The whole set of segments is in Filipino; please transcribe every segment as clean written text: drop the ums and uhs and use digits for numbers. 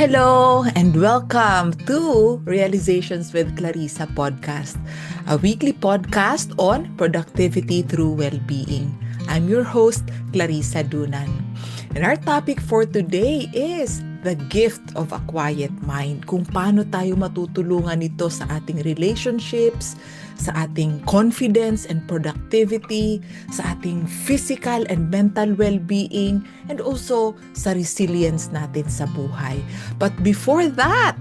Hello and welcome to Realizations with Clarissa podcast, a weekly podcast on productivity through well-being. I'm your host, Clarissa Dunan. And our topic for today is the gift of a quiet mind. Kung paano tayo matutulungan ito sa ating relationships, sa ating confidence and productivity, sa ating physical and mental well-being, and also sa resilience natin sa buhay. But before that,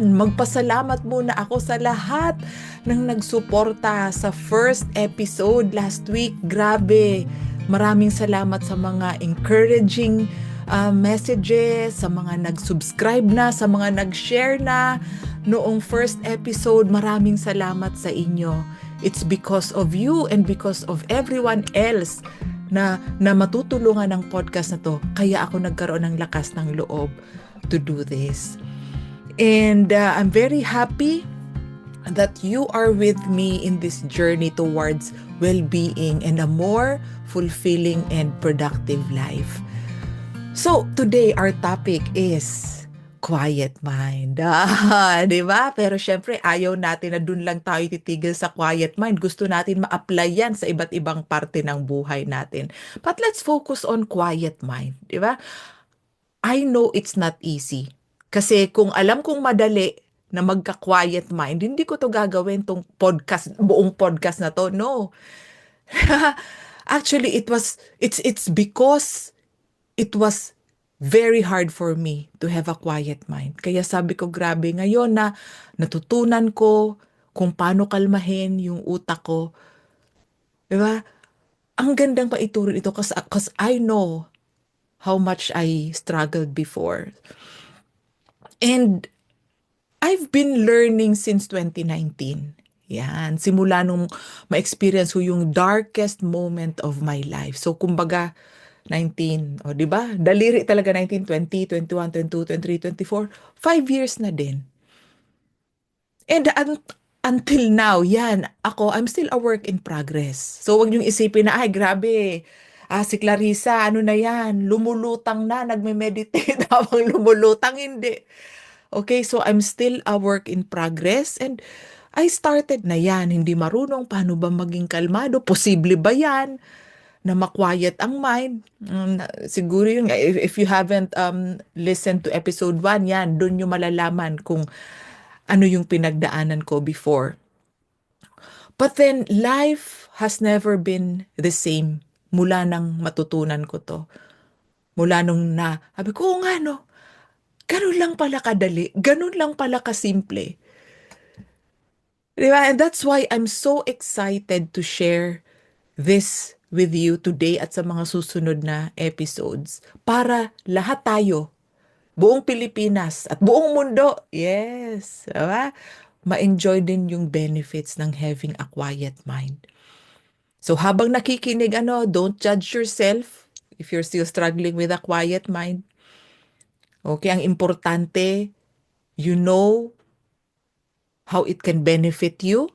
magpasalamat muna ako sa lahat ng nagsuporta sa first episode last week. Grabe, maraming salamat sa mga encouraging messages, sa mga nag-subscribe na, sa mga nag-share na noong first episode. Maraming salamat sa inyo. It's because of you and because of everyone else na matutulungan ng podcast na to, kaya ako nagkaroon ng lakas ng loob to do this. And I'm very happy that you are with me in this journey towards well-being and a more fulfilling and productive life. So, today our topic is quiet mind. Di ba? Pero syempre, ayaw natin na dun lang tayo titigil sa quiet mind. Gusto natin ma-apply yan sa iba't ibang parte ng buhay natin. But let's focus on quiet mind. Di ba? I know it's not easy. Kasi kung alam kong madali na magka-quiet mind, hindi ko to gagawin tong podcast, buong podcast na to. No. Actually, it's because it was very hard for me to have a quiet mind. Kaya sabi ko, grabe, ngayon na natutunan ko kung paano kalmahin yung utak ko. Diba? Ang gandang paiturin ito because I know how much I struggled before. And I've been learning since 2019. Yan, simula nung ma-experience ko yung darkest moment of my life. So, kumbaga, 19, o di ba? Daliri talaga 19, 20, 21, 22, 23, 24. 5 years na din. And until now, yan, I'm still a work in progress. So, wag niyong isipin na, ay, grabe, si Clarissa, ano na yan, lumulutang na, nagme-meditate habang lumulutang, hindi. Okay, so I'm still a work in progress and I started na yan, hindi marunong, paano ba maging kalmado? Posible ba yan? Na ma-quiet ang mind. Siguro yun, if you haven't listened to episode 1, yan, dun yung malalaman kung ano yung pinagdaanan ko before. But then, life has never been the same mula nang matutunan ko to. Mula nung sabi ko, nga no, ganun lang pala kadali, ganun lang pala kasimple. Diba? And that's why I'm so excited to share this with you today at sa mga susunod na episodes para lahat tayo, buong Pilipinas at buong mundo, yes, diba? Ma-enjoy din yung benefits ng having a quiet mind. So habang nakikinig, don't judge yourself if you're still struggling with a quiet mind. Okay, ang importante, you know how it can benefit you.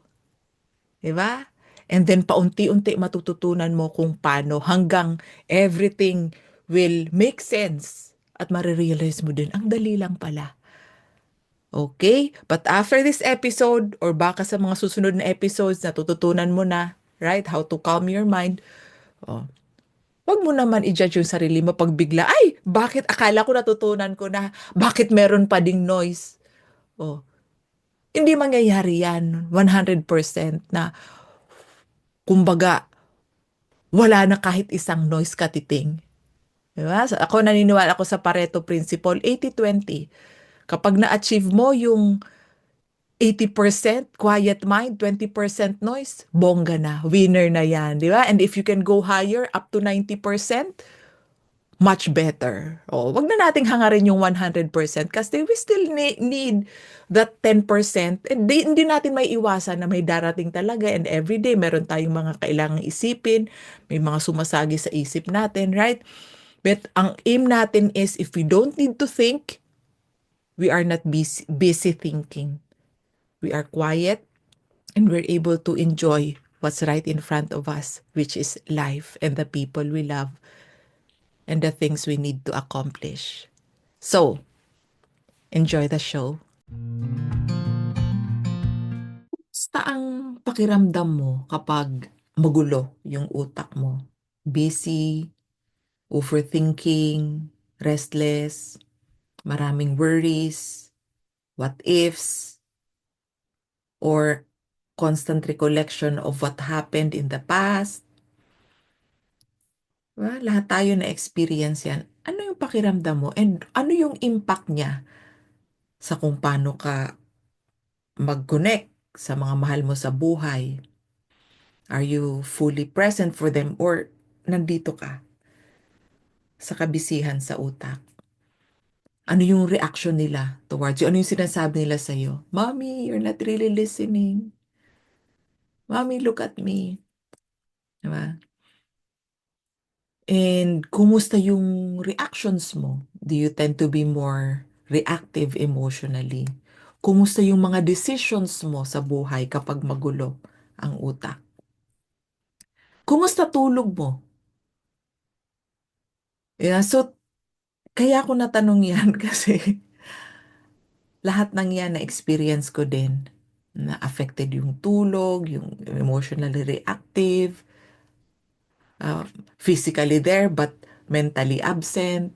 Diba? And then paunti-unti matututunan mo kung paano hanggang everything will make sense at marirealize mo din, ang dali lang pala. Okay? But after this episode or baka sa mga susunod na episodes, natututunan mo na, right? How to calm your mind. Oh. Wag mo naman i-judge yung sarili mo pag bigla, ay, bakit akala ko natutunan ko na, bakit meron pa ding noise? Oh. Hindi mangyayari yan 100% na kumbaga, wala na kahit isang noise katiting. Diba? So, ako naniniwala ako sa Pareto Principle, 80-20. Kapag na-achieve mo yung 80% quiet mind, 20% noise, bongga na, winner na yan. Diba? And if you can go higher, up to 90%, much better. Wag na nating hangarin yung 100% kasi we still need that 10%. And hindi natin may iwasan na may darating talaga and everyday meron tayong mga kailangang isipin, may mga sumasagi sa isip natin, right? But ang aim natin is if we don't need to think, we are not busy thinking. We are quiet and we're able to enjoy what's right in front of us, which is life and the people we love and the things we need to accomplish. So, Enjoy the show. Basta ang pakiramdam mo kapag magulo yung utak mo? Busy, overthinking, restless, maraming worries, what ifs, or constant recollection of what happened in the past. Lahat tayo na experience yan. Ano yung pakiramdam mo? And ano yung impact niya sa kung paano ka mag-connect sa mga mahal mo sa buhay? Are you fully present for them or nandito ka sa kabisihan sa utak? Ano yung reaction nila towards you? Ano yung sinasabi nila sa'yo? Mommy, you're not really listening. Mommy, look at me. Diba? And kumusta yung reactions mo? Do you tend to be more reactive emotionally? Kumusta yung mga decisions mo sa buhay kapag magulo ang utak? Kumusta tulog mo? Yeah, so kaya ako natanong yan kasi lahat ng yan na-experience ko din. Na affected yung tulog, yung emotionally reactive, uh, physically there but mentally absent.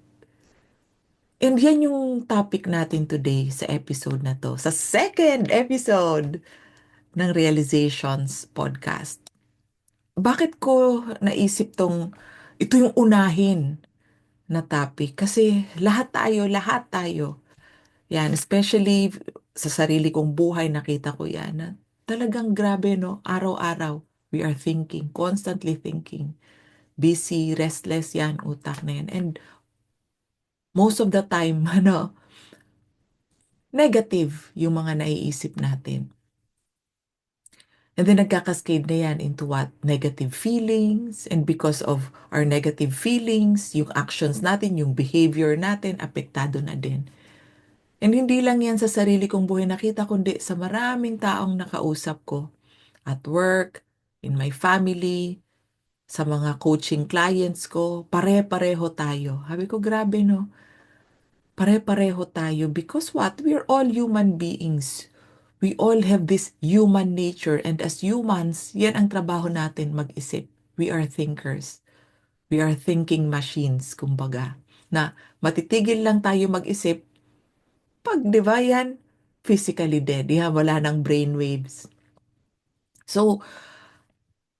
And yan yung topic natin today sa episode na to. Sa second episode ng Realizations Podcast. Bakit ko naisip ito yung unahin na topic? Kasi lahat tayo. Yan, especially sa sarili kong buhay, nakita ko yan. Na talagang grabe, no? Araw-araw, we are thinking, constantly thinking. Busy, restless yan, utak na yan. And most of the time, negative yung mga naiisip natin. And then nagkakascade na yan into what? Negative feelings. And because of our negative feelings, yung actions natin, yung behavior natin, apektado na din. And hindi lang yan sa sarili kong buhay nakita, kundi sa maraming taong nakausap ko. At work, in my family, sa mga coaching clients ko, pare-pareho tayo. Sabi ko, grabe no? Pare-pareho tayo because what? We're all human beings. We all have this human nature and as humans, yan ang trabaho natin mag-isip. We are thinkers. We are thinking machines, kumbaga. Na matitigil lang tayo mag-isip pag, di ba yan, physically dead. Yeah, wala nang brain waves. So,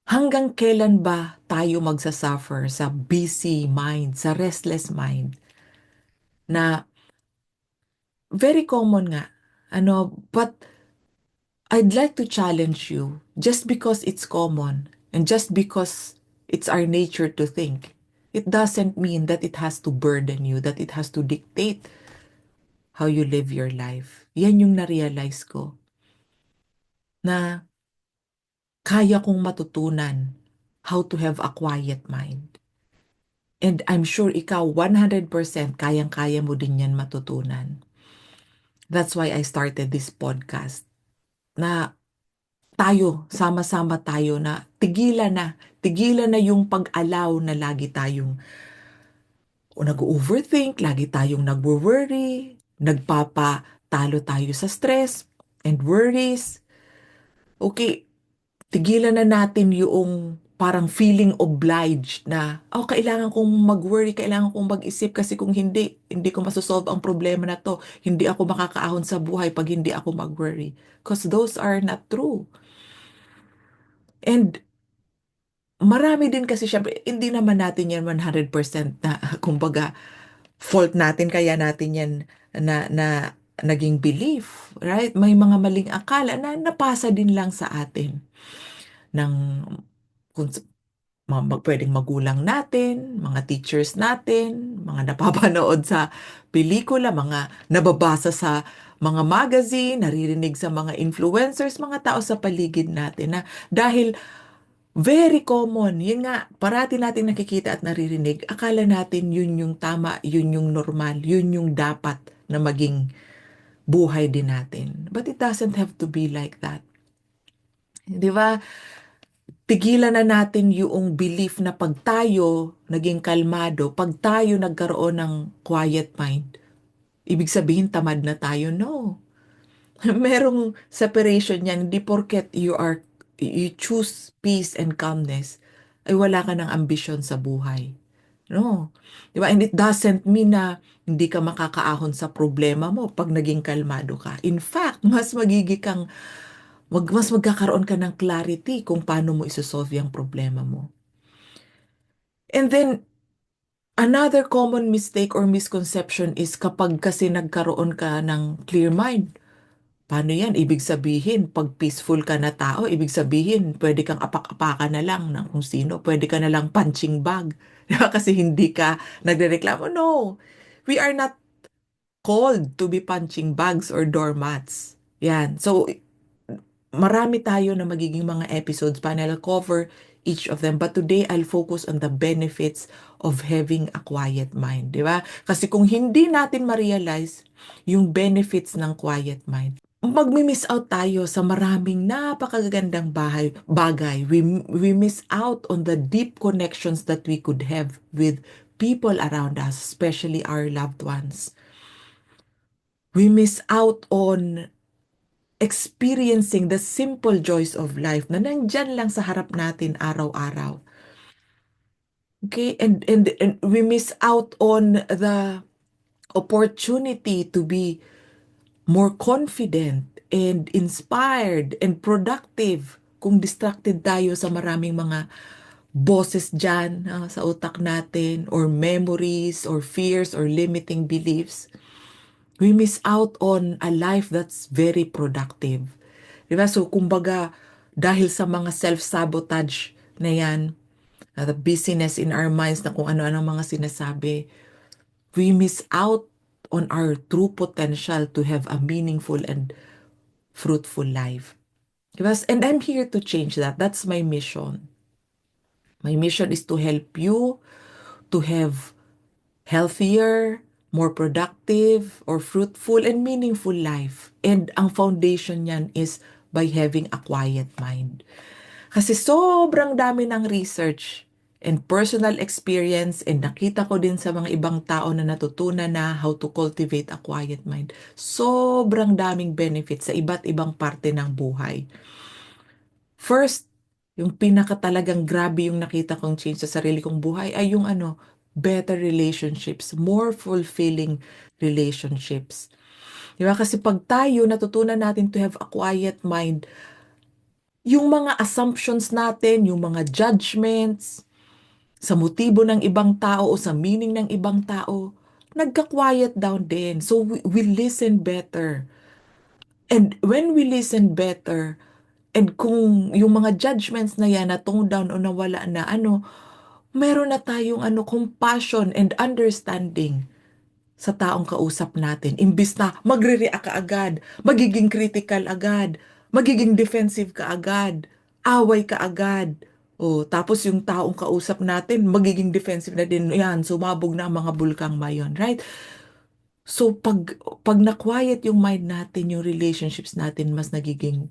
hanggang kailan ba tayo magsasuffer sa busy mind, sa restless mind? Na very common nga. But I'd like to challenge you just because it's common and just because it's our nature to think. It doesn't mean that it has to burden you, that it has to dictate how you live your life. Yan yung na-realize ko na kaya kong matutunan how to have a quiet mind. And I'm sure ikaw 100% kayang-kaya mo din yan matutunan. That's why I started this podcast na tayo, sama-sama tayo na tigilan na yung pag-allow na lagi tayong o nag-overthink, lagi tayong nag-worry, nagpapatalo tayo sa stress and worries. Okay, tigilan na natin yung parang feeling obliged na, kailangan kong mag-worry, kailangan kong mag-isip kasi kung hindi ko masosolve ang problema na to. Hindi ako makakaahon sa buhay pag hindi ako mag-worry. Because those are not true. And marami din kasi syempre, hindi naman natin yan 100% na, kumbaga, fault natin, kaya natin yan na naging belief, right? May mga maling akala na napasa din lang sa atin ng kung pwedeng magulang natin, mga teachers natin, mga napapanood sa pelikula, mga nababasa sa mga magazine, naririnig sa mga influencers, mga tao sa paligid natin na dahil very common, yun nga, parati natin nakikita at naririnig, akala natin yun yung tama, yun yung normal, yun yung dapat na maging buhay din natin. But it doesn't have to be like that. Di ba? Tigilan na natin yung belief na pag tayo naging kalmado, pag tayo nagkaroon ng quiet mind, ibig sabihin tamad na tayo. No. Merong separation yan. Hindi porket you choose peace and calmness, ay wala ka ng ambisyon sa buhay. No. Di ba? And it doesn't mean na hindi ka makakaahon sa problema mo pag naging kalmado ka. In fact, mas magkakaroon ka ng clarity kung paano mo isosolve yung problema mo. And then, another common mistake or misconception is kapag kasi nagkaroon ka ng clear mind. Paano yan? Ibig sabihin, pag peaceful ka na tao, ibig sabihin, pwede kang apak-apakan na lang ng kung sino. Pwede ka na lang punching bag. Di ba? Kasi hindi ka nagrereklamo. No, we are not called to be punching bags or doormats. Yan. So, marami tayo na magiging mga episodes pa na I'll cover each of them. But today, I'll focus on the benefits of having a quiet mind. Di ba? Kasi kung hindi natin ma-realize yung benefits ng quiet mind, magmi-miss out tayo sa maraming napakagandang bagay. We miss out on the deep connections that we could have with people around us, especially our loved ones. We miss out on experiencing the simple joys of life na nandyan lang sa harap natin araw-araw. Okay? And we miss out on the opportunity to be more confident and inspired and productive kung distracted tayo sa maraming mga boses dyan sa utak natin or memories or fears or limiting beliefs. We miss out on a life that's very productive. Diba? So, kumbaga, dahil sa mga self-sabotage na yan, the busyness in our minds na kung ano-ano mga sinasabi, we miss out on our true potential to have a meaningful and fruitful life. Diba? And I'm here to change that. That's my mission. My mission is to help you to have healthier, more productive, or fruitful and meaningful life. And ang foundation niyan is by having a quiet mind. Kasi sobrang dami ng research and personal experience and nakita ko din sa mga ibang tao na natutunan na how to cultivate a quiet mind. Sobrang daming benefits sa iba't ibang parte ng buhay. First, yung pinaka talagang grabe yung nakita kong change sa sarili kong buhay ay yung better relationships, more fulfilling relationships. Di ba? Kasi pag tayo natutunan natin to have a quiet mind, yung mga assumptions natin, yung mga judgments sa motibo ng ibang tao o sa meaning ng ibang tao, nagka-quiet down din. So we listen better. And when we listen better, and kung yung mga judgments na yan na tone down o nawala na, meron na tayong compassion and understanding sa taong kausap natin. Imbis na magre-react ka agad, magiging critical agad, magiging defensive ka agad, away ka agad. O, tapos yung taong kausap natin, magiging defensive na din. Yan, sumabog na ang mga bulkang mayon, right? So, pag na-quiet yung mind natin, yung relationships natin, mas nagiging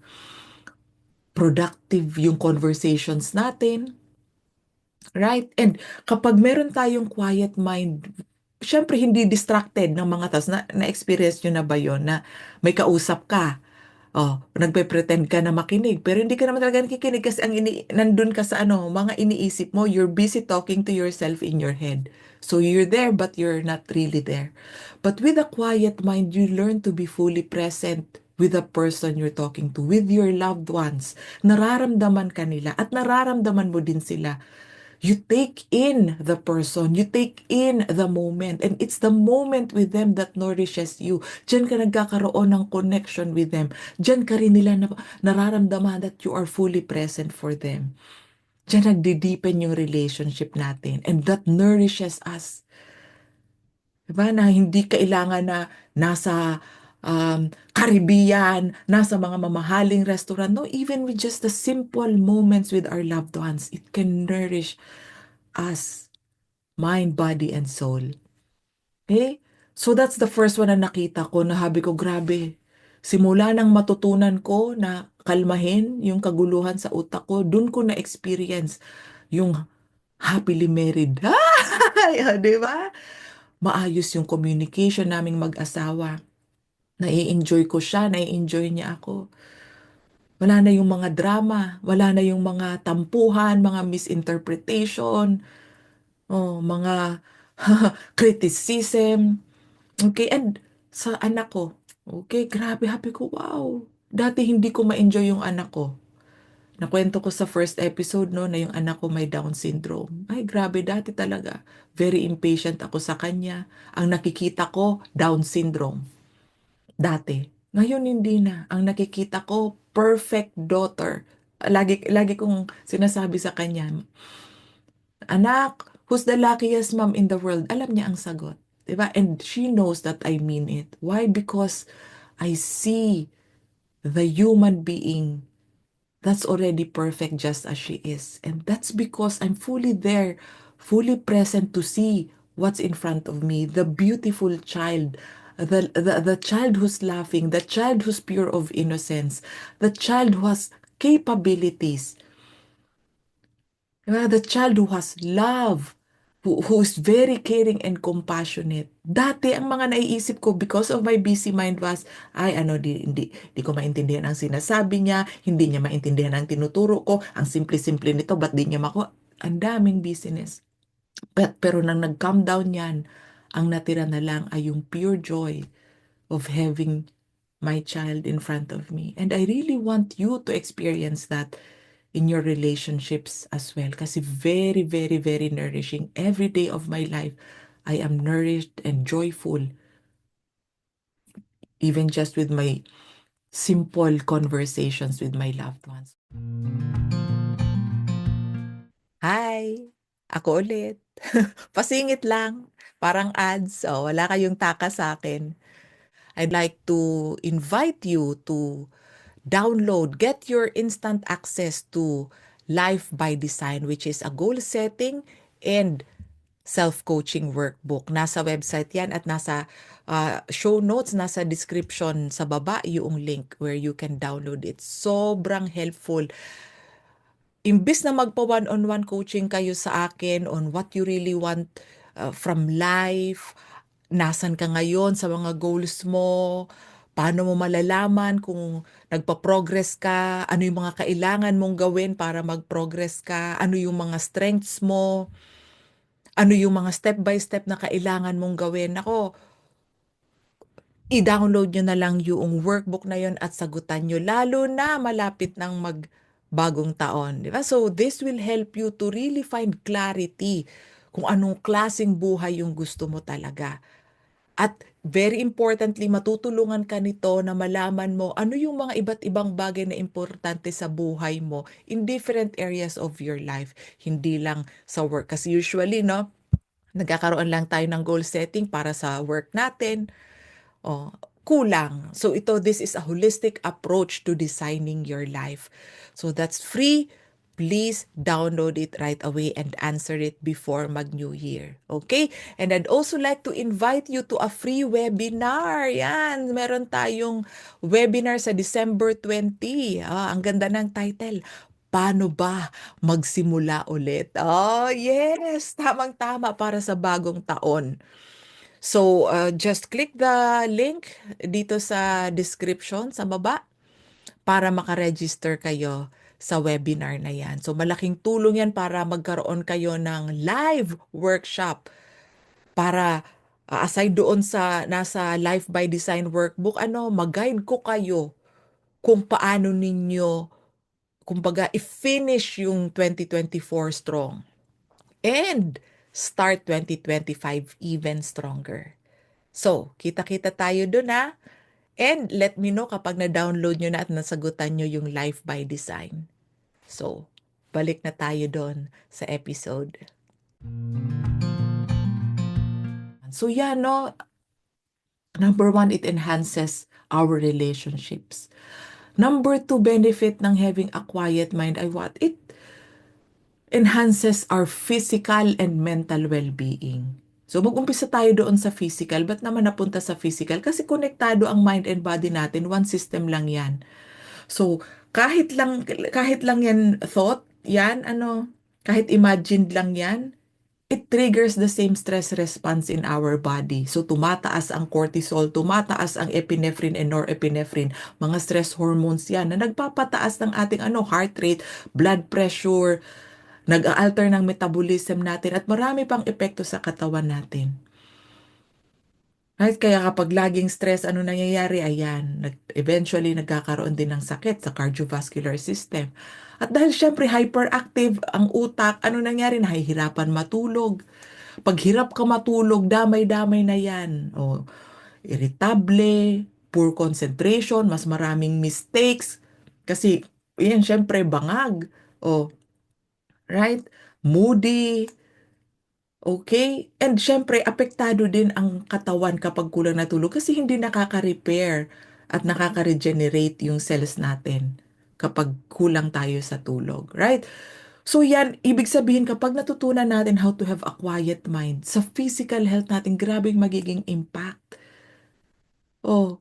productive yung conversations natin, right? And kapag meron tayong quiet mind, syempre hindi distracted ng mga taos. Na-experience nyo na ba yon na may kausap ka? Oh, nagpe-pretend ka na makinig, pero hindi ka naman talaga nakikinig kasi nandun ka sa mga iniisip mo, you're busy talking to yourself in your head. So you're there, but you're not really there. But with a quiet mind, you learn to be fully present with the person you're talking to, with your loved ones. Nararamdaman ka nila at nararamdaman mo din sila. You take in the person, you take in the moment, and it's the moment with them that nourishes you. Diyan ka nagkakaroon ng connection with them. Diyan ka rin nila nararamdaman that you are fully present for them. Diyan nagdi-deepen yung relationship natin, and that nourishes us. Diba? Na hindi kailangan na nasa Caribbean, nasa mga mamahaling restaurant. No, even with just the simple moments with our loved ones, it can nourish us, mind, body, and soul. Okay? So that's the first one na nakita ko na habi ko, grabe. Simula nang matutunan ko na kalmahin yung kaguluhan sa utak ko, dun ko na-experience yung happily married. Ay, di ba? maayos yung communication naming mag-asawa. Nai-enjoy ko siya, nai-enjoy niya ako. Wala na yung mga drama, wala na yung mga tampuhan, mga misinterpretation, mga criticism. Okay, and sa anak ko, okay, grabe, happy ko, wow. Dati hindi ko ma-enjoy yung anak ko. Nakwento ko sa first episode, no, na yung anak ko may Down syndrome. Ay, grabe, dati talaga. Very impatient ako sa kanya. Ang nakikita ko, Down syndrome. Dati. Ngayon, hindi na. Ang nakikita ko, perfect daughter. Lagi kong sinasabi sa kanya, anak, who's the luckiest mom in the world? Alam niya ang sagot. Diba? And she knows that I mean it. Why? Because I see the human being that's already perfect just as she is. And that's because I'm fully there, fully present to see what's in front of me, the beautiful child, the child who's laughing, the child who's pure of innocence, the child who has capabilities, the child who has love, who is very caring and compassionate. Dati, ang mga naiisip ko because of my busy mind was, ay ano, di ko maintindihan ang sinasabi niya, hindi niya maintindihan ang tinuturo ko, ang simple-simple nito, ba't di niya mako? Ang daming business. Pero nang nag-calm down yan, ang natira na lang ay yung pure joy of having my child in front of me. And I really want you to experience that in your relationships as well. Kasi very, very, very nourishing. Every day of my life, I am nourished and joyful, even just with my simple conversations with my loved ones. Hi! Ako ulit. Pasingit lang. Parang ads. Oh, wala kayong taka sa akin. I'd like to invite you to get your instant access to Life by Design, which is a goal setting and self-coaching workbook. Nasa website yan at nasa show notes, nasa description sa baba yung link where you can download it. Sobrang helpful. Imbis na magpa one-on-one coaching kayo sa akin on what you really want from life, nasan ka ngayon sa mga goals mo, paano mo malalaman kung nagpa-progress ka, ano yung mga kailangan mong gawin para mag-progress ka, ano yung mga strengths mo, ano yung mga step-by-step na kailangan mong gawin. Ako, i-download nyo na lang yung workbook na yon at sagutan nyo, lalo na malapit ng magbagong taon. Di ba? So, this will help you to really find clarity kung anong klaseng buhay yung gusto mo talaga. At very importantly, matutulungan ka nito na malaman mo ano yung mga iba't ibang bagay na importante sa buhay mo in different areas of your life. Hindi lang sa work. Kasi usually, no, nagkakaroon lang tayo ng goal setting para sa work natin. Oh, kulang. So this is a holistic approach to designing your life. So that's free. Please download it right away and answer it before mag-New Year. Okay? And I'd also like to invite you to a free webinar. Yan, meron tayong webinar sa December 20. Ang ganda ng title. Paano ba magsimula ulit? Oh, yes! Tamang-tama para sa bagong taon. So, just click the link dito sa description sa baba para makaregister kayo sa webinar na yan. So, malaking tulong yan para magkaroon kayo ng live workshop para aside doon sa nasa Life by Design workbook, mag-guide ko kayo kung paano ninyo, kumbaga, i-finish yung 2024 strong and start 2025 even stronger. So, kita-kita tayo dun ha. And let me know kapag na-download nyo na at nasagutan nyo yung Life by Design. So, balik na tayo doon sa episode. So, yeah, no, number one, it enhances our relationships. Number two, benefit ng having a quiet mind ay what? It enhances our physical and mental well-being. So mag-umpisa tayo doon sa physical. Ba't naman napunta sa physical? Kasi konektado ang mind and body natin. One system lang yan. So kahit lang yan thought, yan kahit imagined lang yan, it triggers the same stress response in our body. So tumataas ang cortisol, tumataas ang epinephrine and norepinephrine. Mga stress hormones yan na nagpapataas ng ating heart rate, blood pressure, nag-aalter ng metabolism natin at marami pang epekto sa katawan natin. Right? Kaya kapag laging stress, ano nangyayari? Ayan, eventually nagkakaroon din ng sakit sa cardiovascular system. At dahil syempre hyperactive ang utak, ano nangyari? Nahihirapan matulog. Pag hirap ka matulog, damay-damay na yan. O, irritable, poor concentration, mas maraming mistakes. Kasi, yan, syempre, bangag. O, right? Moody. Okay? And syempre, apektado din ang katawan kapag kulang na tulog kasi hindi nakaka-repair at nakaka-regenerate yung cells natin kapag kulang tayo sa tulog. Right? So yan, ibig sabihin kapag natutunan natin how to have a quiet mind, sa physical health natin, grabe yung magiging impact. Oh,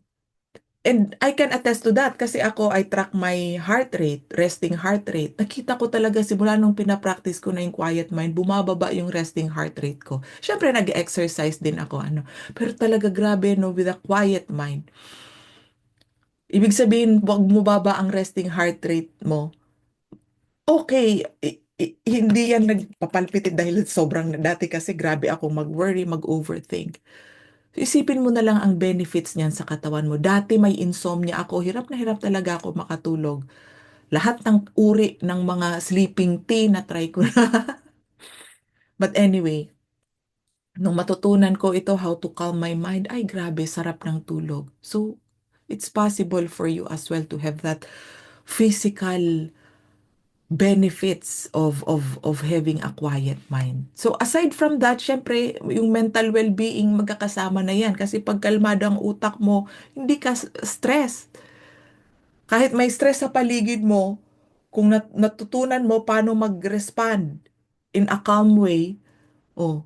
and I can attest to that kasi ako, I track my heart rate, resting heart rate. Nakita ko talaga simula nung pinapractice ko na yung quiet mind, bumababa yung resting heart rate ko. Siyempre, nag-exercise din ako, Pero talaga grabe, no, with a quiet mind. Ibig sabihin, wag mo baba ang resting heart rate mo. Okay, hindi yan nagpapalpitit dahil sobrang dati kasi grabe ako mag-worry, mag-overthink. Isipin mo na lang ang benefits niyan sa katawan mo. Dati may insomnia ako, hirap na hirap talaga ako makatulog. Lahat ng uri ng mga sleeping tea na try ko na. But anyway, nung matutunan ko ito how to calm my mind, ay grabe, sarap ng tulog. So, it's possible for you as well to have that physical benefits of having a quiet mind. So aside from that, syempre, yung mental well-being magkakasama na yan kasi pag kalmado ang utak mo, hindi ka stress. Kahit may stress sa paligid mo, kung natutunan mo paano mag-respond in a calm way, oh,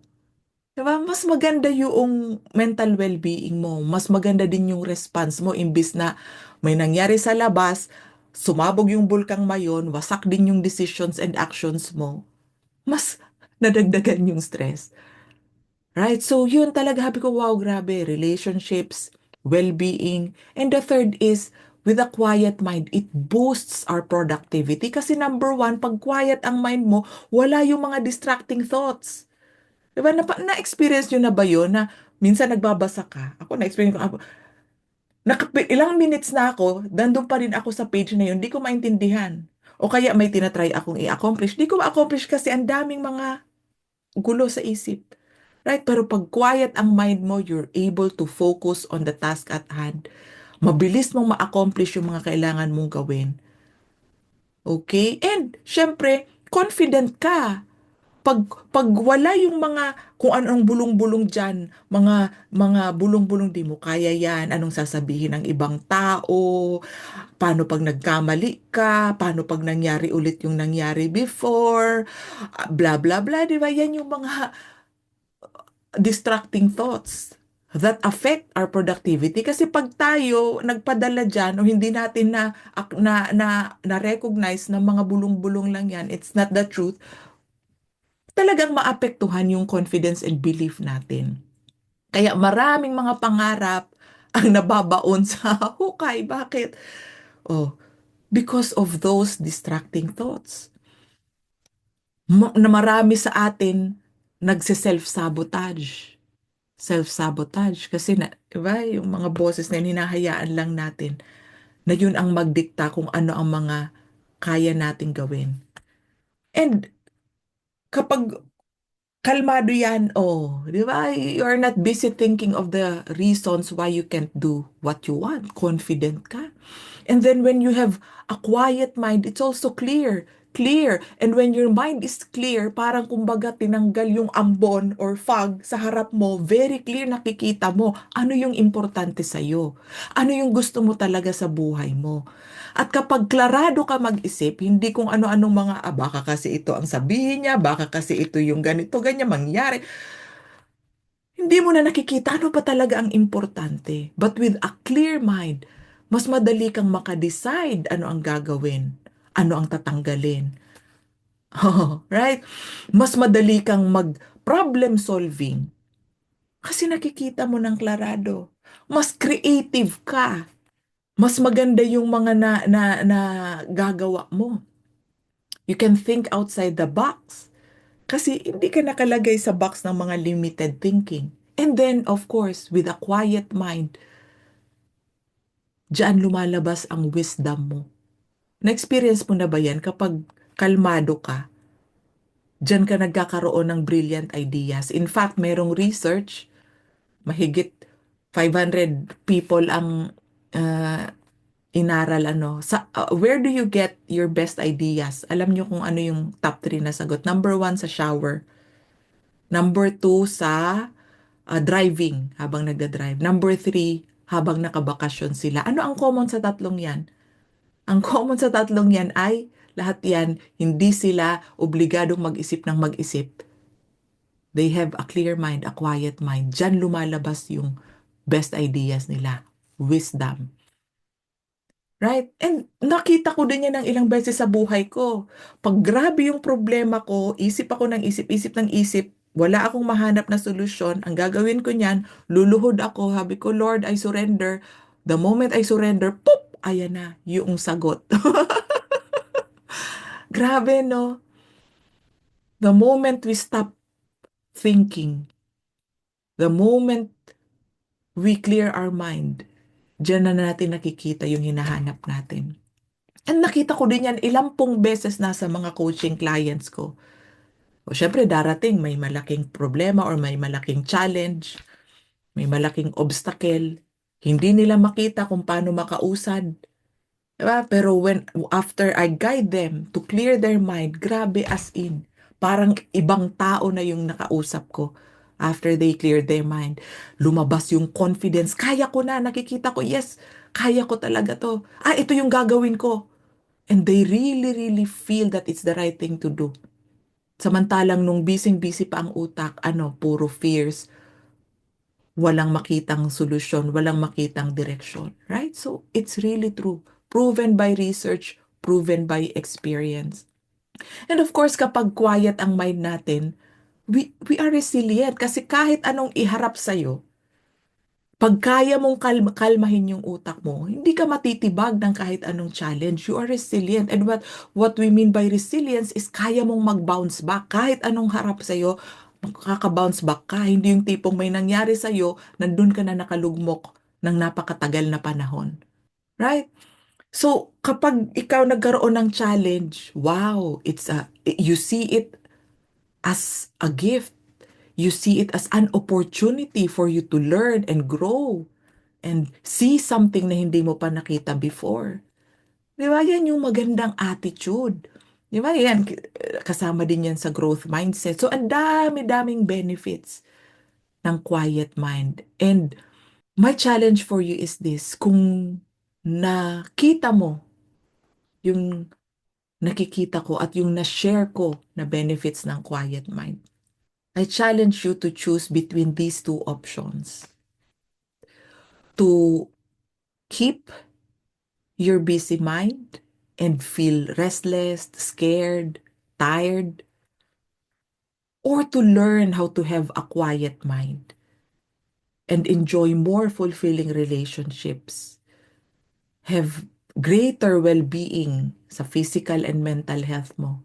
diba? Mas maganda yung mental well-being mo. Mas maganda din yung response mo imbis na may nangyari sa labas, sumabog yung bulkang mayon, wasak din yung decisions and actions mo. Mas nadagdagan yung stress. Right? So, yun talaga, habi ko, wow, grabe. Relationships, well-being. And the third is, with a quiet mind, it boosts our productivity. Kasi number one, pag quiet ang mind mo, wala yung mga distracting thoughts. Diba? Na-experience nyo na ba yun na minsan nagbabasa ka? Ako, na-experience ko. Ilang minutes na ako, nandun pa rin ako sa page na yun, di ko maintindihan. O kaya may tinatry akong i-accomplish. Di ko ma-accomplish kasi ang daming mga gulo sa isip. Right? Pero pag quiet ang mind mo, you're able to focus on the task at hand. Mabilis mong ma-accomplish yung mga kailangan mong gawin. Okay? And, syempre, confident ka. Pag wala yung mga kung anong bulong-bulong diyan, mga bulong-bulong di mo kaya yan, anong sasabihin ng ibang tao, paano pag nagkamali ka, paano pag nangyari ulit yung nangyari before, blah blah blah, di ba? Yan yung mga distracting thoughts that affect our productivity kasi pag tayo nagpadala diyan o hindi natin na recognize na mga bulong-bulong lang yan, it's not the truth, talagang maapektuhan yung confidence and belief natin. Kaya maraming mga pangarap ang nababaon sa hukay. Bakit? Oh, because of those distracting thoughts. Na marami sa atin nagse-self-sabotage. Self-sabotage. Kasi diba, yung mga boses na yun, hinahayaan lang natin na yun ang magdikta kung ano ang mga kaya nating gawin. And kapag kalmado yan, oh, di ba? You're not busy thinking of the reasons why you can't do what you want. Confident ka. And then when you have a quiet mind, it's also clear. Clear. And when your mind is clear, parang kumbaga tinanggal yung ambon or fog sa harap mo, very clear nakikita mo ano yung importante sa'yo. Ano yung gusto mo talaga sa buhay mo. At kapag klarado ka mag-isip, hindi kung ano-anong mga, baka kasi ito ang sabihin niya, baka kasi ito yung ganito, ganyan mangyari. Hindi mo na nakikita ano pa talaga ang importante. But with a clear mind, mas madali kang makadecide ano ang gagawin, ano ang tatanggalin. Oh, right? Mas madali kang problem solving. Kasi nakikita mo ng klarado. Mas creative ka. Mas maganda yung mga na gagawa mo. You can think outside the box. Kasi hindi ka nakalagay sa box ng mga limited thinking. And then, of course, with a quiet mind, diyan lumalabas ang wisdom mo. Na-experience mo na ba yan kapag kalmado ka? Diyan ka nagkakaroon ng brilliant ideas. In fact, mayroong research, mahigit 500 people ang uh, inaral where do you get your best ideas? Alam niyo kung ano yung top 3 na sagot. Number 1 sa shower. Number 2 sa driving habang nagda-drive. Number 3 habang nakabakasyon sila. Ano ang common sa tatlong yan? Ang common sa tatlong yan ay lahat yan, hindi sila obligadong mag-isip ng mag-isip. They have a clear mind, a quiet mind. Diyan lumalabas yung best ideas nila. Wisdom. Right? And nakita ko din yan ng ilang beses sa buhay ko. Pag grabe yung problema ko, isip ako ng isip, isip ng isip, wala akong mahanap na solusyon, ang gagawin ko niyan, luluhod ako, sabi ko, Lord, I surrender. The moment I surrender, pop! Ayan na, yung sagot. Grabe, no? The moment we stop thinking, the moment we clear our mind, diyan na natin nakikita yung hinahanap natin. And nakita ko din yan ilang pong beses na sa mga coaching clients ko. O syempre darating may malaking problema or may malaking challenge, may malaking obstacle. Hindi nila makita kung paano makausad. Diba? Pero after I guide them to clear their mind, grabe as in. Parang ibang tao na yung nakausap ko. After they clear their mind, lumabas yung confidence. Kaya ko na, nakikita ko, yes, kaya ko talaga to. Ito yung gagawin ko. And they really, really feel that it's the right thing to do. Samantalang nung busy-busy pa ang utak, puro fears, walang makitang solusyon, walang makitang direksyon. Right? So, it's really true. Proven by research, proven by experience. And of course, kapag quiet ang mind natin, we are resilient kasi kahit anong iharap sa'yo, pag kaya mong kalmahin yung utak mo, hindi ka matitibag ng kahit anong challenge. You are resilient. And what we mean by resilience is kaya mong mag-bounce back. Kahit anong harap sa'yo, makaka-bounce back ka. Hindi yung tipong may nangyari sa'yo, nandun ka na nakalugmok ng napakatagal na panahon. Right? So, kapag ikaw nagkaroon ng challenge, wow, you see it as a gift. You see it as an opportunity for you to learn and grow and see something na hindi mo pa nakita before. Di ba? Yan yung magandang attitude. Di ba? Yan, kasama din yan sa growth mindset. So, ang dami-daming benefits ng quiet mind. And my challenge for you is this, kung nakita mo yung nakikita ko at yung na-share ko na benefits ng quiet mind, I challenge you to choose between these two options. To keep your busy mind and feel restless, scared, tired, or to learn how to have a quiet mind and enjoy more fulfilling relationships, have greater well-being sa physical and mental health mo,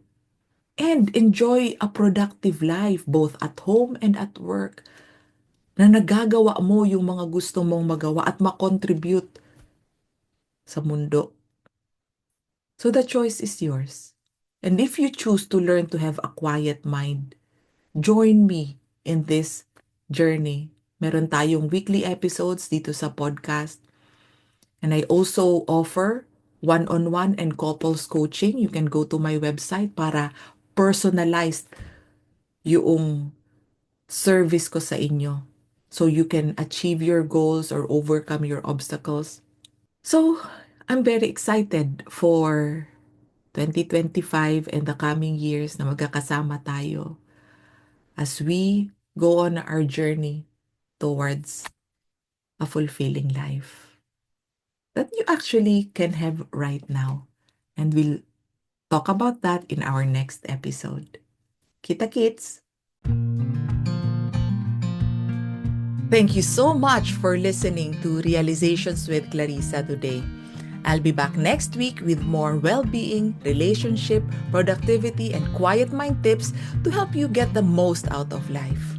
and enjoy a productive life both at home and at work na nagagawa mo yung mga gusto mong magawa at makontribute sa mundo. So the choice is yours. And if you choose to learn to have a quiet mind, join me in this journey. Meron tayong weekly episodes dito sa podcast. And I also offer one-on-one and couples coaching. You can go to my website para personalized yung service ko sa inyo. So you can achieve your goals or overcome your obstacles. So, I'm very excited for 2025 and the coming years na magkakasama tayo as we go on our journey towards a fulfilling life that you actually can have right now. And we'll talk about that in our next episode. Kita kits! Thank you so much for listening to Realizations with Clarissa today. I'll be back next week with more well-being, relationship, productivity, and quiet mind tips to help you get the most out of life.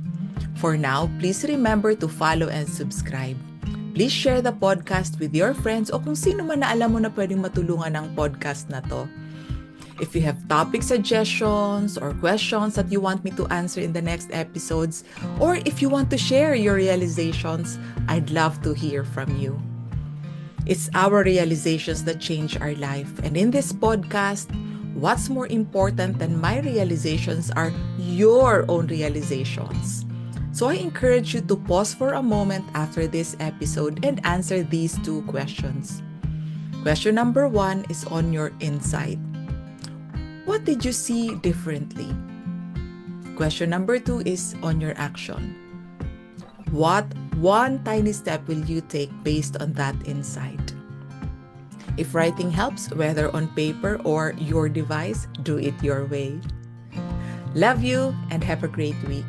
For now, please remember to follow and subscribe. Please share the podcast with your friends o kung sino man na alam mo na pwedeng matulungan ng podcast na to. If you have topic suggestions or questions that you want me to answer in the next episodes, or if you want to share your realizations, I'd love to hear from you. It's our realizations that change our life. And in this podcast, what's more important than my realizations are your own realizations. So I encourage you to pause for a moment after this episode and answer these two questions. Question number 1 is on your insight. What did you see differently? Question number 2 is on your action. What one tiny step will you take based on that insight? If writing helps, whether on paper or your device, do it your way. Love you and have a great week.